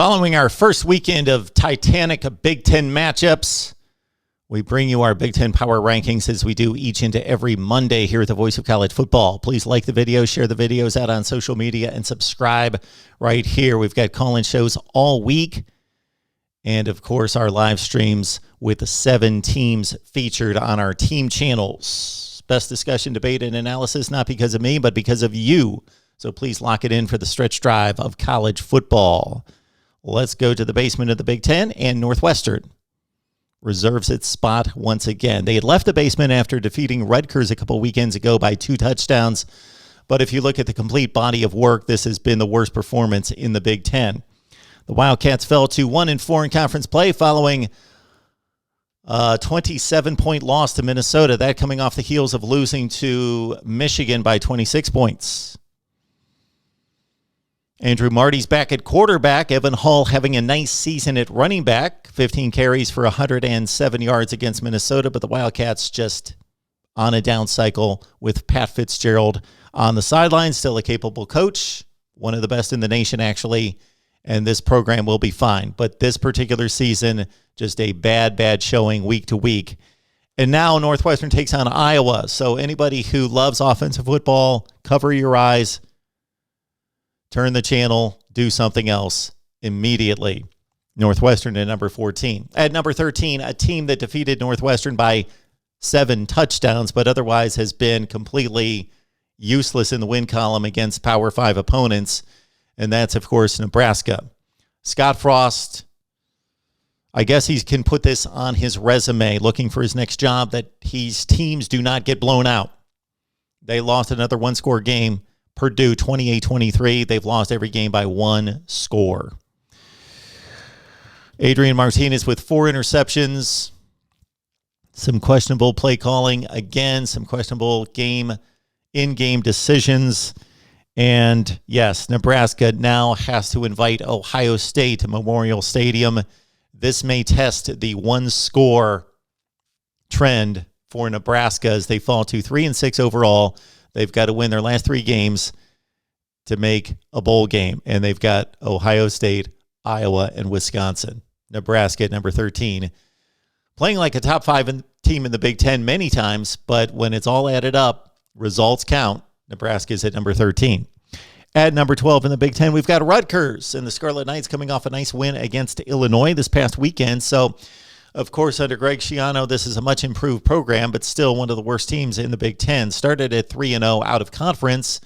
Following our first weekend of Titanic Big Ten matchups, we bring you our Big Ten Power Rankings as we do each and every Monday here at the Voice of College Football. Please like the video, share the videos out on social media, and subscribe right here. We've got call-in shows all week, and of course our live streams with the 7 teams featured on our team channels. Best discussion, debate, and analysis, not because of me, but because of you. So please lock it in for the stretch drive of college football. Let's go to the basement of the Big Ten, and Northwestern reserves its spot once again. They had left the basement after defeating Rutgers a couple weekends ago by 2 touchdowns. But if you look at the complete body of work, this has been the worst performance in the Big Ten. The Wildcats fell to 1-4 in conference play following a 27-point loss to Minnesota. That coming off the heels of losing to Michigan by 26 points. Andrew Marty's back at quarterback. Evan Hull having a nice season at running back. 15 carries for 107 yards against Minnesota, but the Wildcats just on a down cycle with Pat Fitzgerald on the sideline. Still a capable coach, one of the best in the nation, actually, and this program will be fine. But this particular season, just a bad showing week to week. And now Northwestern takes on Iowa. So anybody who loves offensive football, cover your eyes. Turn the channel, do something else immediately. Northwestern at number 14. At number 13, a team that defeated Northwestern by 7 touchdowns, but otherwise has been completely useless in the win column against Power 5 opponents, and that's, of course, Nebraska. Scott Frost, I guess he can put this on his resume, looking for his next job, that his teams do not get blown out. They lost another one-score game. Purdue 28-23. They've lost every game by 1 score. Adrian Martinez with 4 interceptions. Some questionable play calling. Again, some questionable in-game decisions. And yes, Nebraska now has to invite Ohio State to Memorial Stadium. This may test the 1-score trend for Nebraska as they fall to 3-6 overall. They've got to win their last 3 games to make a bowl game. And they've got Ohio State, Iowa, and Wisconsin. Nebraska at number 13. Playing like a top 5 team in the Big Ten many times, but when it's all added up, results count. Nebraska is at number 13. At number 12 in the Big Ten, we've got Rutgers. And the Scarlet Knights coming off a nice win against Illinois this past weekend. So, of course, under Greg Schiano, this is a much improved program, but still one of the worst teams in the Big Ten. Started at 3-0 out of conference.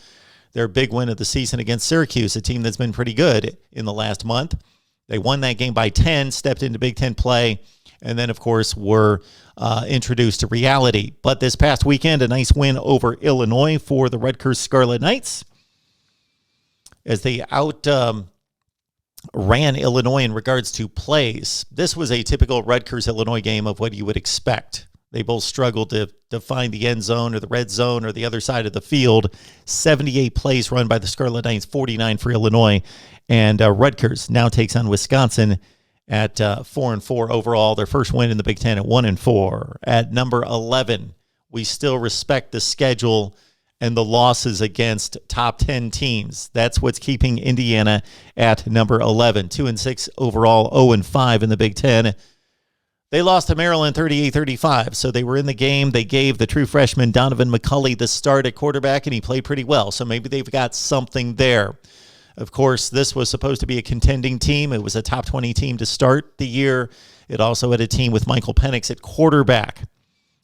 Their big win of the season against Syracuse, a team that's been pretty good in the last month. They won that game by 10, stepped into Big Ten play, and then, of course, were introduced to reality. But this past weekend, a nice win over Illinois for the Rutgers Scarlet Knights as they ran Illinois in regards to plays. This was a typical Rutgers-Illinois game of what you would expect. They both struggled to find the end zone or the red zone or the other side of the field. 78 plays run by the Scarlet Knights, 49 for Illinois. And Rutgers now takes on Wisconsin at 4-4 overall. Their first win in the Big Ten at 1-4. At number 11, we still respect the schedule and the losses against top 10 teams. That's what's keeping Indiana at number 11. 2-6 overall, 0-5 in the Big Ten. They lost to Maryland 38-35, so they were in the game. They gave the true freshman Donovan McCulley the start at quarterback, and he played pretty well, so maybe they've got something there. Of course, this was supposed to be a contending team. It was a top 20 team to start the year. It also had a team with Michael Penix at quarterback.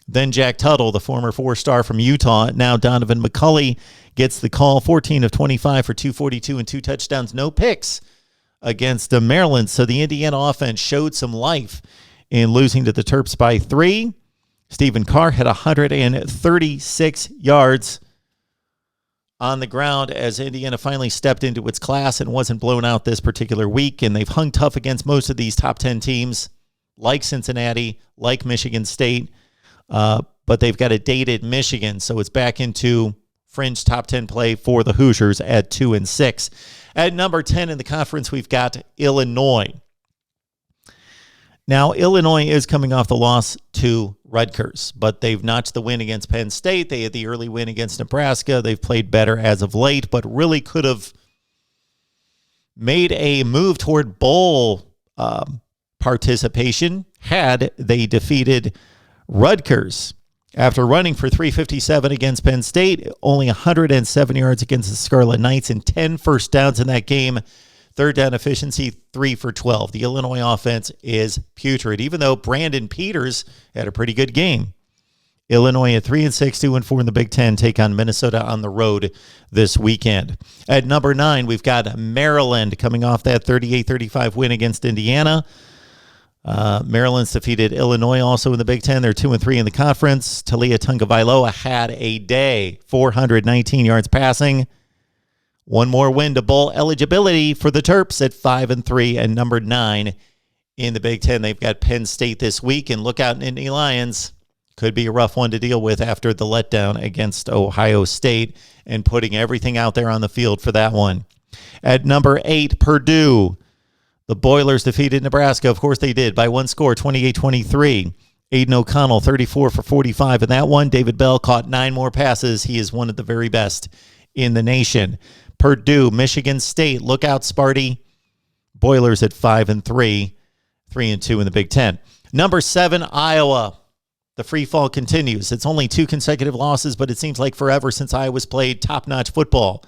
Then Jack Tuttle, the former 4-star from Utah. Now Donovan McCulley gets the call, 14 of 25 for 242 and 2 touchdowns, no picks against Maryland. So the Indiana offense showed some life in losing to the Terps by 3. Stephen Carr had 136 yards on the ground as Indiana finally stepped into its class and wasn't blown out this particular week. And they've hung tough against most of these top 10 teams like Cincinnati, like Michigan State. But they've got a dated Michigan, so it's back into fringe top 10 play for the Hoosiers at 2-6. At number 10 in the conference, we've got Illinois. Now, Illinois is coming off the loss to Rutgers, but they've notched the win against Penn State. They had the early win against Nebraska. They've played better as of late, but really could have made a move toward bowl participation had they defeated Rutgers. After running for 357 against Penn State, only 107 yards against the Scarlet Knights and 10 first downs in that game. Third down efficiency, 3 for 12. The Illinois offense is putrid, even though Brandon Peters had a pretty good game. Illinois at 3-6, 2-4 in the Big Ten, take on Minnesota on the road this weekend. At number 9, we've got Maryland coming off that 38-35 win against Indiana. Maryland's defeated Illinois also in the Big Ten. They're 2-3 in the conference. Talia Tagovailoa had a day, 419 yards passing. One more win to bowl eligibility for the Terps at 5-3 and number 9 in the Big Ten. They've got Penn State this week, and look out, Nittany Lions. Could be a rough one to deal with after the letdown against Ohio State and putting everything out there on the field for that one. At number 8, Purdue. The Boilers defeated Nebraska. Of course they did by one score, 28-23. Aiden O'Connell, 34 for 45 in that one. David Bell caught 9 more passes. He is one of the very best in the nation. Purdue, Michigan State. Look out, Sparty. Boilers at 5-3, 3-2 in the Big Ten. Number 7, Iowa. The free fall continues. It's only 2 consecutive losses, but it seems like forever since Iowa's played top-notch football.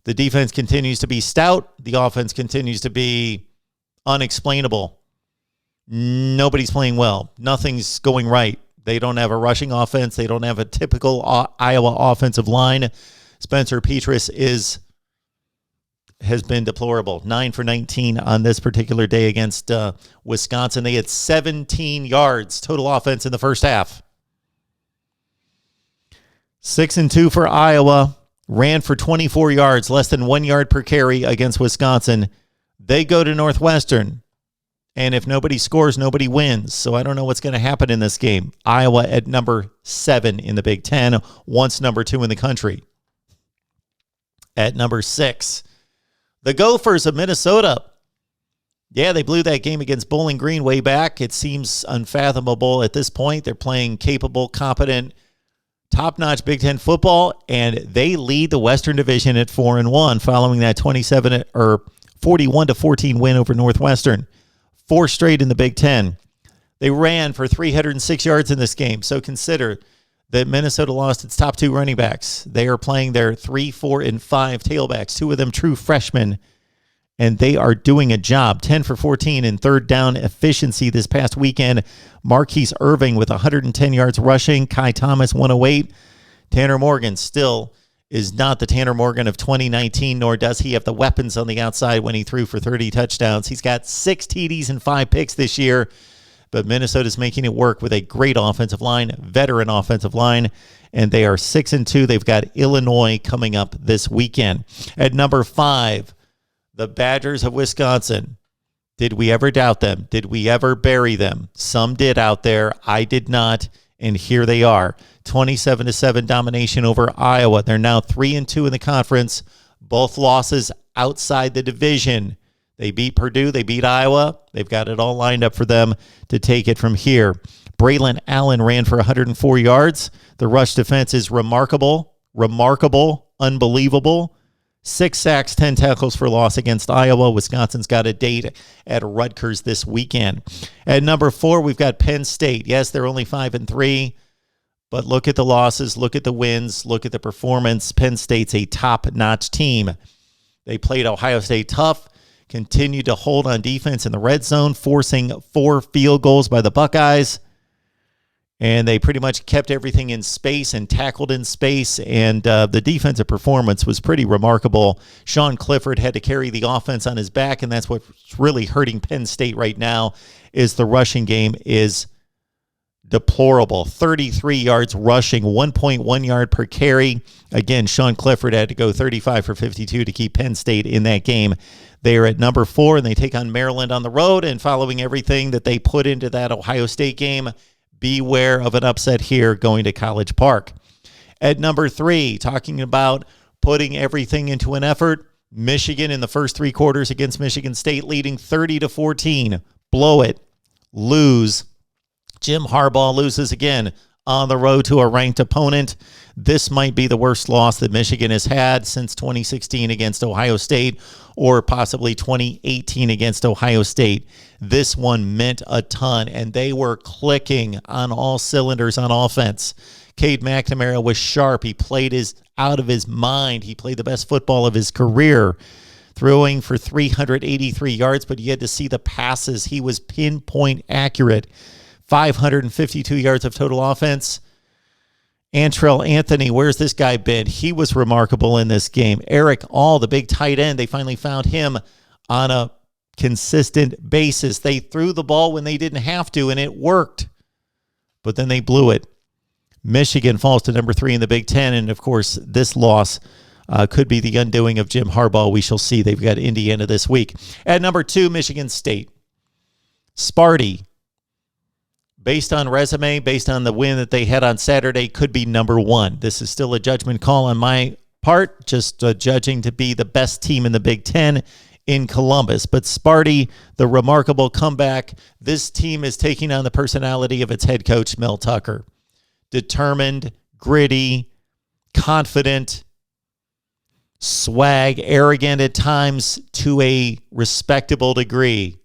The defense continues to be stout. The offense continues to be unexplainable. Nobody's playing well. Nothing's going right. They don't have a rushing offense. They don't have a typical Iowa offensive line. Spencer Petras has been deplorable. 9 for 19 on this particular day against Wisconsin. They had 17 yards total offense in the first half. 6-2 for Iowa. Ran for 24 yards, less than 1 yard per carry against Wisconsin. They go to Northwestern, and if nobody scores, nobody wins. So I don't know what's going to happen in this game. Iowa at number 7 in the Big Ten, once number 2 in the country. At number 6, the Gophers of Minnesota. Yeah, they blew that game against Bowling Green way back. It seems unfathomable at this point. They're playing capable, competent, top-notch Big Ten football, and they lead the Western Division at 4-1 following that 41-14 win over Northwestern. 4 straight in the Big Ten. They ran for 306 yards in this game, so consider that Minnesota lost its top 2 running backs. They are playing their 3, 4, and 5 tailbacks, 2 of them true freshmen, and they are doing a job. 10 for 14 in third down efficiency this past weekend. Marquise Irving with 110 yards rushing. Kai Thomas, 108. Tanner Morgan still is not the Tanner Morgan of 2019, nor does he have the weapons on the outside when he threw for 30 touchdowns. He's got 6 TDs and 5 picks this year, but Minnesota's making it work with a great offensive line, veteran offensive line, and they are 6-2. They've got Illinois coming up this weekend. At number 5, the Badgers of Wisconsin. Did we ever doubt them? Did we ever bury them? Some did out there. I did not. And here they are. 27-7 domination over Iowa. They're now 3-2 in the conference. Both losses outside the division. They beat Purdue. They beat Iowa. They've got it all lined up for them to take it from here. Braylon Allen ran for 104 yards. The rush defense is remarkable, unbelievable. 6 sacks, 10 tackles for loss against Iowa. Wisconsin's got a date at Rutgers this weekend. At number 4, we've got Penn State. Yes, they're only 5-3, but look at the losses, look at the wins, look at the performance. Penn State's a top-notch team. They played Ohio State tough, continued to hold on defense in the red zone, forcing 4 field goals by the Buckeyes. And they pretty much kept everything in space and tackled in space, and the defensive performance was pretty remarkable. Sean Clifford had to carry the offense on his back, and that's what's really hurting Penn State right now is the rushing game is deplorable. 33 yards rushing, 1.1 yard per carry. Again, Sean Clifford had to go 35 for 52 to keep Penn State in that game. They are at number 4, and they take on Maryland on the road, and following everything that they put into that Ohio State game, beware of an upset here going to College Park. At number 3, talking about putting everything into an effort, Michigan in the first 3 quarters against Michigan State, leading 30-14. Blow it. Lose. Jim Harbaugh loses again. on the road to a ranked opponent. This might be the worst loss that Michigan has had since 2016 against Ohio State, or possibly 2018 against Ohio State. This one meant a ton, and they were clicking on all cylinders on offense. Cade McNamara was sharp. He played out of his mind. He played the best football of his career, throwing for 383 yards, but you had to see the passes. He was pinpoint accurate. 552 yards of total offense. Antrell Anthony, where's this guy been? He was remarkable in this game. Eric All, the big tight end, they finally found him on a consistent basis. They threw the ball when they didn't have to, and it worked. But then they blew it. Michigan falls to number 3 in the Big Ten, and of course, this loss could be the undoing of Jim Harbaugh. We shall see. They've got Indiana this week. At number 2, Michigan State. Sparty, based on resume, based on the win that they had on Saturday, could be number 1. This is still a judgment call on my part, just judging to be the best team in the Big Ten in Columbus. But Sparty, the remarkable comeback, this team is taking on the personality of its head coach, Mel Tucker. Determined, gritty, confident, swag, arrogant at times to a respectable degree.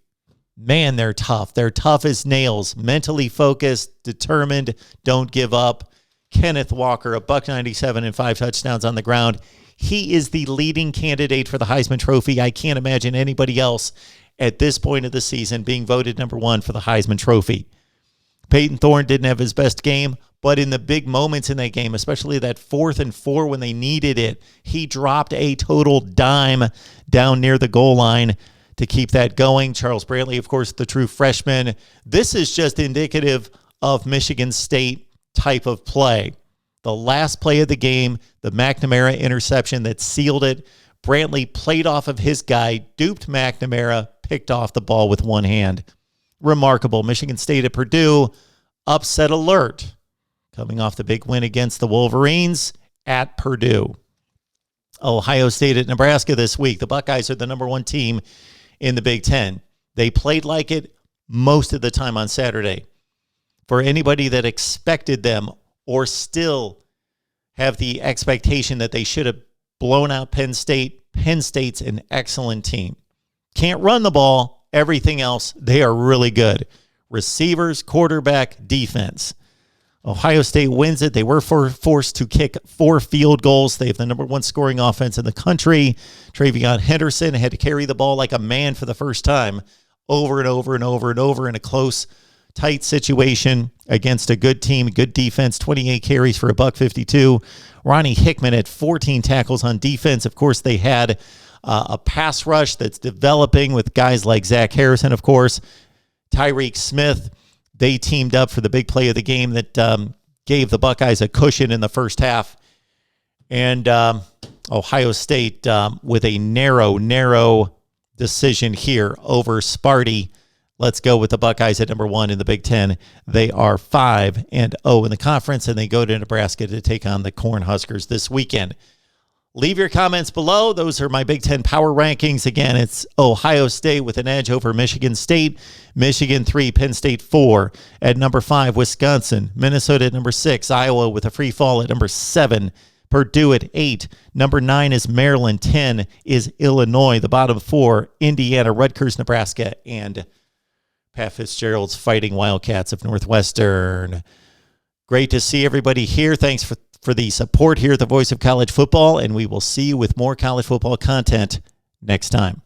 Man, they're tough. They're tough as nails, mentally focused, determined, don't give up. Kenneth Walker, $197 and 5 touchdowns on the ground. He is the leading candidate for the Heisman Trophy. I can't imagine anybody else at this point of the season being voted number 1 for the Heisman Trophy. Peyton Thorne didn't have his best game, but in the big moments in that game, especially that 4th and 4 when they needed it, he dropped a total dime down near the goal line to keep that going. Charles Brantley, of course, the true freshman. This is just indicative of Michigan State type of play. The last play of the game, the McNamara interception that sealed it. Brantley played off of his guy, duped McNamara, picked off the ball with one hand. Remarkable. Michigan State at Purdue, upset alert. Coming off the big win against the Wolverines at Purdue. Ohio State at Nebraska this week. The Buckeyes are the number 1 team in the Big Ten. They played like it most of the time on Saturday. For anybody that expected them or still have the expectation that they should have blown out Penn State's an excellent team. Can't run the ball. Everything else, they are really good. Receivers, quarterback, defense. Ohio State wins it. They were forced to kick 4 field goals. They have the number 1 scoring offense in the country. Travion Henderson had to carry the ball like a man for the first time over and over and over and over in a close, tight situation against a good team, good defense. 28 carries for $152. Ronnie Hickman had 14 tackles on defense. Of course, they had a pass rush that's developing with guys like Zach Harrison, of course. Tyreek Smith, they teamed up for the big play of the game that gave the Buckeyes a cushion in the first half. And Ohio State with a narrow decision here over Sparty. Let's go with the Buckeyes at number 1 in the Big Ten. They are 5-0 in the conference, and they go to Nebraska to take on the Cornhuskers this weekend. Leave your comments below. Those are my Big Ten power rankings. Again, it's Ohio State with an edge over Michigan State. Michigan 3, Penn State 4. At number 5, Wisconsin. Minnesota at number 6. Iowa with a free fall at number 7. Purdue at 8. Number 9 is Maryland. 10 is Illinois. The bottom 4, Indiana, Rutgers, Nebraska, and Pat Fitzgerald's Fighting Wildcats of Northwestern. Great to see everybody here. Thanks for the support here at the Voice of College Football, and we will see you with more college football content next time.